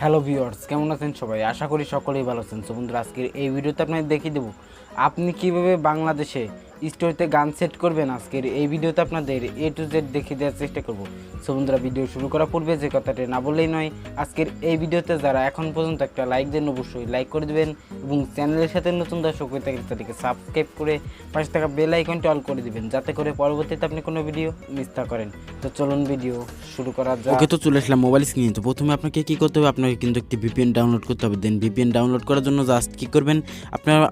Hello viewers, কেমন আছেন সবাই? আশা করি সকলেই ভালো আছেন। সো বন্ধুরা, আজকের এই ভিডিওতে আপনাদের দেখিয়ে দেবো আপনি কিভাবে বাংলাদেশে স্টোরিতে গান সেট করবেন। আজকের এই ভিডিওতে আপনাদের A to Z দেখিয়ে দেওয়ার চেষ্টা করব। সো বন্ধুরা, ভিডিও শুরু করার পূর্বে যে কথাটা না বললেই নয়, আজকের এই ভিডিওতে যারা এখন পর্যন্ত একটা লাইক দেন অবশ্যই লাইক করে দেবেন এবং চ্যানেলের সাথে নতুন দর্শক হয়ে থাকলে তাদেরকে সাবস্ক্রাইব করে পাশে থাকা বেল আইকনটি অল করে দিবেন, যাতে করে পরবর্তীতে আপনি কোনো ভিডিও মিস না করেন। তো চলুন ভিডিও শুরু করা যাক। ওকে, তো চলে আসলাম মোবাইল স্ক্রিনে। তো প্রথমে আপনাকে কী করতে হবে, আপনাকে কিন্তু একটি ভিপিএন ডাউনলোড করতে হবে। দেন ভিপিএন ডাউনলোড করার জন্য জাস্ট কী করবেন,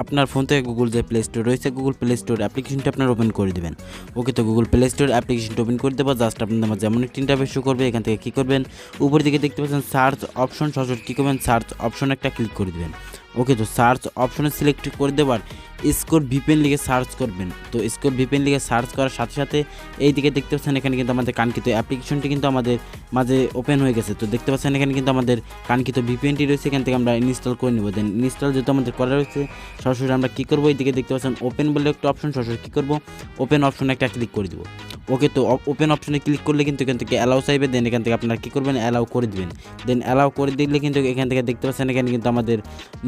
আপনার ফোন থেকে গুগল যে প্লে স্টোর রয়েছে, গুগল প্লে স্টোর অ্যাপ্লিকেশনটা আপনার ওপেন করে দেবেন। ওকে, তো গুগল প্লে স্টোর অ্যাপ্লিকেশনটা ওপেন করে দেবো। জাস্ট আপনাদের মাঝে যেমন একটি ইন্টারফেস শো করবে, এখান থেকে কী করবেন, উপর দিকে দেখতে পাচ্ছেন সার্চ অপশন, সরাসরি কী করবেন, সার্চ অপশন একটা ক্লিক করে দেবেন। ওকে, তো সার্চ অপশনে সিলেক্ট করে দেবার স্কোর ভিপিএন লিখে সার্চ করবেন। তো স্কোর ভিপিএন লিখে সার্চ করার সাথে সাথে এই দিকে দেখতে পাচ্ছেন এখানে কিন্তু আমাদের কাঙ্ক্ষিত অ্যাপ্লিকেশনটি কিন্তু আমাদের মাঝে ওপেন হয়ে গেছে। তো দেখতে পাচ্ছেন এখানে কিন্তু আমাদের কাঙ্ক্ষিত ভিপিএনটি রয়েছে, এখান থেকে আমরা ইনস্টল করে নেব। দেন ইনস্টল যেহেতু আমাদের করা রয়েছে, সরাসরি আমরা কী করবো, এই দিকে দেখতে পাচ্ছেন ওপেন বলে একটা অপশন, সরাসরি কী করবো, ওপেন অপশনে একটা ক্লিক করে দেবো। ওকে, তো ওপেন অপশনে ক্লিক করলে কিন্তু এখান থেকে অ্যালাউ চাইবে। দেন এখান থেকে আপনারা কী করবেন, অ্যালাউ করে দেবেন। দেন অ্যালাউ করে দিলে কিন্তু এখান থেকে দেখতে পাচ্ছেন এখানে কিন্তু আমাদের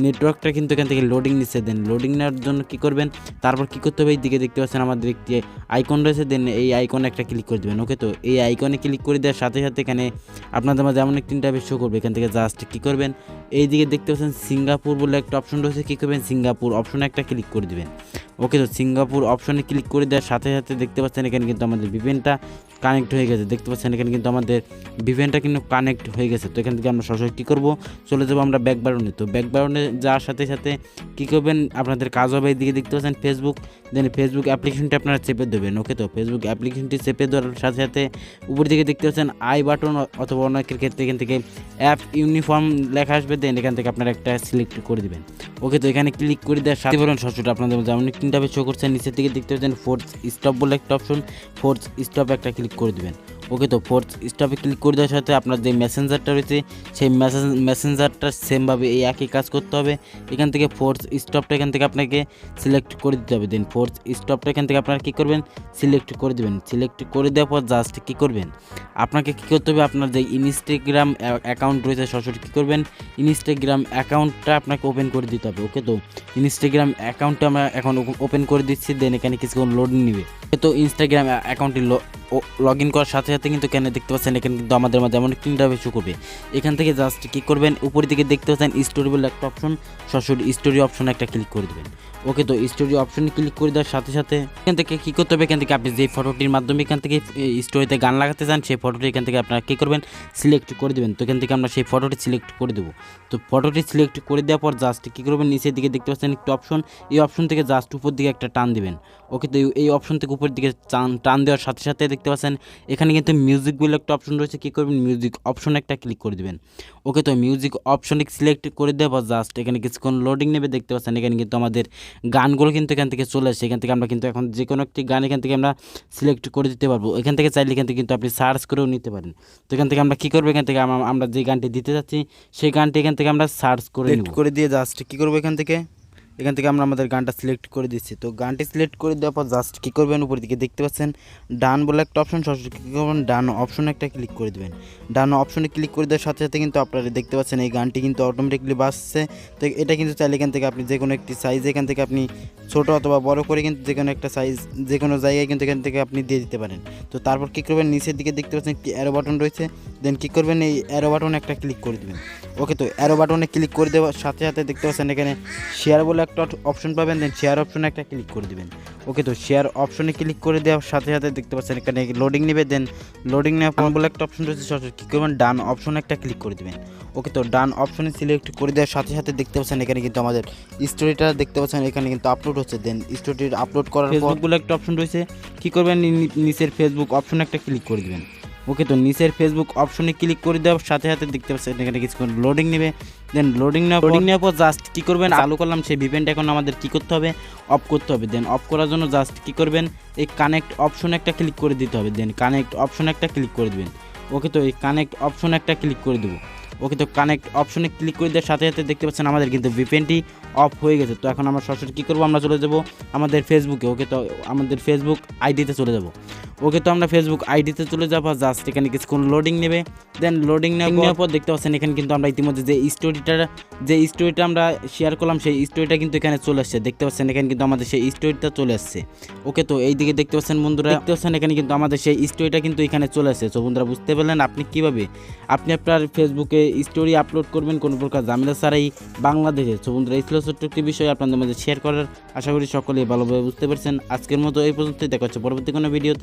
নেটওয়ার্কটা কিন্তু এখান থেকে লোডিং নিচ্ছে। দেন লোডিং নেওয়ার জন্য কী করবেন, তারপর কী করতে হবে, এই দিকে দেখতে পাচ্ছেন আমাদের একটি আইকন রয়েছে। দেন এই আইকনে একটা ক্লিক করে দেবেন। ওকে, তো এই আইকনে ক্লিক করে দেওয়ার সাথে সাথে এখানে আপনাদের মাঝে এমন একটি ইন্টারফেস শো করবে। এখান থেকে জাস্ট কী করবেন, এই দিকে দেখতে পাচ্ছেন সিঙ্গাপুর বলে একটা অপশন রয়েছে, কী করবেন, সিঙ্গাপুর অপশনে একটা ক্লিক করে দেবেন। ওকে, তো সিঙ্গাপুর অপশনে ক্লিক করে দেওয়ার সাথে সাথে দেখতে পাচ্ছেন এখানে কিন্তু আমাদের ভিপিএনটা কানেক্ট হয়ে গেছে। দেখতে পাচ্ছেন এখানে কিন্তু আমাদের ভিপিএনটা কিন্তু কানেক্ট হয়ে গেছে। তো এখান থেকে আমরা সরাসরি কী করবো, চলে যাবো আমরা ব্যাক বাটনে। তো ব্যাক বাটনে যাওয়ার সাথে সাথে কী করবেন, আপনাদের কাজ হবে এইদিকে দেখতে পাচ্ছেন ফেসবুক। দেন ফেসবুক অ্যাপ্লিকেশনটি আপনারা চেপে দেবেন। ওকে, তো ফেসবুক অ্যাপ্লিকেশনটি চেপে দেওয়ার সাথে সাথে উপর দিকে দেখতে পাচ্ছেন আই বাটন, অথবা অনেকের ক্ষেত্রে এখান থেকে অ্যাপ ইউনিফর্ম লেখা আসবে। দেন এখান থেকে আপনারা একটা সিলেক্ট করে দেবেন। ওকে, তো এখানে ক্লিক করে দেওয়ার সাথে বলুন সরাসরি আপনাদের যেমন তিনটাবে শো করছেন, নিচের দিকে দেখতে পাচ্ছেন ফোর্থ স্টপ বলে একটা অপশন, ফোর্থ স্টপ একটা ক্লিক করে দেবেন। ওকে, তো ফোর্থ স্টপে ক্লিক করে দেওয়ার সাথে আপনার যে মেসেঞ্জারটা রয়েছে, সেই মেসেঞ্জারটা সেমভাবে এই একই কাজ করতে হবে। এখান থেকে ফোর্থ স্টপটা এখান থেকে আপনাকে সিলেক্ট করে দিতে হবে। দেন ফোর্থ স্টপটা এখান থেকে আপনারা কী করবেন, সিলেক্ট করে দেবেন। সিলেক্ট করে দেওয়ার পর জাস্ট কী করবেন, আপনাকে কী করতে হবে, আপনার যে ইনস্টাগ্রাম অ্যাকাউন্ট রয়েছে, সরাসরি কী করবেন, ইনস্টাগ্রাম অ্যাকাউন্টটা আপনাকে ওপেন করে দিতে হবে। ওকে, তো ইনস্টাগ্রাম অ্যাকাউন্টটা আমরা এখন ওপেন করে দিচ্ছি। দেন এখানে কিছুক্ষণ লোডিং নেবে। তো ইনস্টাগ্রাম অ্যাকাউন্টটি লগ ইন করার সাথে সাথে কিন্তু এখানে দেখতে পাচ্ছেন এখানে কিন্তু আমাদের মাঝে এমন একটি ইন্টারফেস শো করবে। এখান থেকে জাস্ট কী করবেন, উপরের দিকে দেখতে পাচ্ছেন স্টোরি বলে একটা অপশন, সরাসরি স্টোরি অপশনে একটা ক্লিক করে দেবেন। ওকে, তো স্টোরি অপশনে ক্লিক করে দেওয়ার সাথে সাথে এখান থেকে কী করতে হবে, এখান থেকে আপনি যে ফটোটির মাধ্যমে এখান থেকে স্টোরিতে গান লাগাতে চান, সেই ফটোটি এখান থেকে আপনারা কী করবেন, সিলেক্ট করে দেবেন। তো এখান থেকে আমরা সেই ফটোটি সিলেক্ট করে দেবো। তো ফটোটি সিলেক্ট করে দেওয়ার পর জাস্ট কী করবেন, নিচের দিকে দেখতে পাচ্ছেন একটি অপশন, এই অপশন থেকে জাস্ট উপর দিকে একটা টান দিবেন। ওকে, তো এই অপশন থেকে উপর দিকে টান দেওয়ার সাথে সাথে দেখতে পাচ্ছেন এখানে কিন্তু মিউজিক বলে একটা অপশন রয়েছে, কী করবেন, মিউজিক অপশনে একটা ক্লিক করে দেবেন। ওকে, তো মিউজিক অপশনে সিলেক্ট করে দেওয়ার পর জাস্ট এখানে কিছুক্ষণ লোডিং নেবে। দেখতে পাচ্ছেন এখানে কিন্তু আমাদের গানগুলো কিন্তু এখান থেকে চলে আসে। এখান থেকে আমরা কিন্তু এখন যে কোনো একটি গান এখান থেকে আমরা সিলেক্ট করে দিতে পারবো। এখান থেকে চাইলে এখান থেকে কিন্তু আপনি সার্চ করেও নিতে পারেন। তো এখান থেকে আমরা কী করবো, এখান থেকে আমরা যে গানটি দিতে যাচ্ছি সেই গানটি এখান থেকে আমরা সার্চ করে দিয়ে জাস্ট কী করবো, এখান থেকে আমরা আমাদের গানটা সিলেক্ট করে দিচ্ছি। তো গানটি সিলেক্ট করে দেওয়ার পর জাস্ট কী করবেন, উপর দিকে দেখতে পাচ্ছেন ডান বলে একটা অপশন, সরাসরি কী করবেন, ডান অপশনে একটা ক্লিক করে দেবেন। ডান অপশনে ক্লিক করে দেওয়ার সাথে সাথে কিন্তু আপনারা দেখতে পাচ্ছেন এই গানটি কিন্তু অটোমেটিকলি বাজছে। তো এটা কিন্তু চাইলে এখান থেকে আপনি যে কোনো একটি সাইজ এখান থেকে আপনি ছোটো অথবা বড় করে কিন্তু যে কোনো একটা সাইজ যে কোনো জায়গায় কিন্তু এখান থেকে আপনি দিয়ে দিতে পারেন। তো তারপর কী করবেন, নিচের দিকে দেখতে পাচ্ছেন একটি অ্যারো বাটন রয়েছে। দেন কী করবেন, এই অ্যারো বাটনে একটা ক্লিক করে দেবেন। ওকে, তো অ্যারো বাটনে ক্লিক করে দেওয়ার সাথে সাথে দেখতে পাচ্ছেন এখানে শেয়ার বলে একটা অপশন পাবেন। দেন শেয়ার অপশনে একটা ক্লিক করে দেবেন। ওকে, তো শেয়ার অপশনে ক্লিক করে দেওয়ার সাথে সাথে দেখতে পাচ্ছেন এখানে লোডিং নেবে। দেন লোডিং নেওয়ার পর বলে একটা অপশন রয়েছে, সরাসরি কী করবেন, ডান অপশনে একটা ক্লিক করে দেবেন। ওকে, তো ডান অপশনে সিলেক্ট করে দেওয়ার সাথে সাথে দেখতে পাচ্ছেন এখানে কিন্তু আমাদের স্টোরিটা দেখতে পাচ্ছেন এখানে কিন্তু আপলোড হচ্ছে। দেন স্টোরিটি আপলোড করার পর ফেসবুক বলে একটা অপশন রয়েছে, কী করবেন, নিচের ফেসবুক অপশনে একটা ক্লিক করে দেবেন। ওকে, তো নিচের ফেসবুক অপশনে ক্লিক করে দেওয়ার সাথে সাথে দেখতে পাচ্ছেন এখানে কিছুক্ষণ লোডিং নেবে। দেন লোডিং নেওয়ার পর জাস্ট কী করবেন, চালু করলাম সেই ভিপিএনটা এখন আমাদের কী করতে হবে, অফ করতে হবে। দেন অফ করার জন্য জাস্ট কী করবেন, এই কানেক্ট অপশনে একটা ক্লিক করে দিতে হবে। দেন কানেক্ট অপশনে একটা ক্লিক করে দেবেন। ওকে, তো এই কানেক্ট অপশনে একটা ক্লিক করে দেবো। ওকে, তো কানেক্ট অপশনে ক্লিক করে দেওয়ার সাথে সাথে দেখতে পাচ্ছেন আমাদের কিন্তু ভিপিএনটি অফ হয়ে গেছে। তো এখন আমরা সরাসরি কী করবো, আমরা চলে যাব আমাদের ফেসবুকে। ওকে, তো আমাদের ফেসবুক আইডিতে চলে যাব। ওকে, তো আমরা ফেসবুক আইডিতে চলে যাবো, জাস্ট এখানে কিছুক্ষণ লোডিং নেবে। দেন লোডিং নেওয়ার পর দেখতে পাচ্ছেন এখানে কিন্তু আমরা ইতিমধ্যে যে স্টোরিটা আমরা শেয়ার করলাম সেই স্টোরিটা কিন্তু এখানে চলে আসছে। দেখতে পাচ্ছেন এখানে কিন্তু আমাদের সেই স্টোরিটা চলে আসছে। ওকে, তো এই দিকে দেখতে পাচ্ছেন বন্ধুরা, দেখতে পাচ্ছেন এখানে কিন্তু আমাদের সেই স্টোরিটা কিন্তু এখানে চলে আসছে। তো বন্ধুরা বুঝতে পারলেন আপনি কীভাবে আপনি আপনার ফেসবুকে স্টোরি আপলোড করবেন কোনো প্রকার ঝামেলা ছাড়াই বাংলাদেশে। তো বন্ধুরা এই ছিল ছোট্ট একটি বিষয় আপনাদের মাঝে শেয়ার করার, আশা করি সকলেই ভালোভাবে বুঝতে পারছেন। আজকের মতো এই পর্যন্তই, দেখা হচ্ছে পরবর্তী কোনো ভিডিওতে।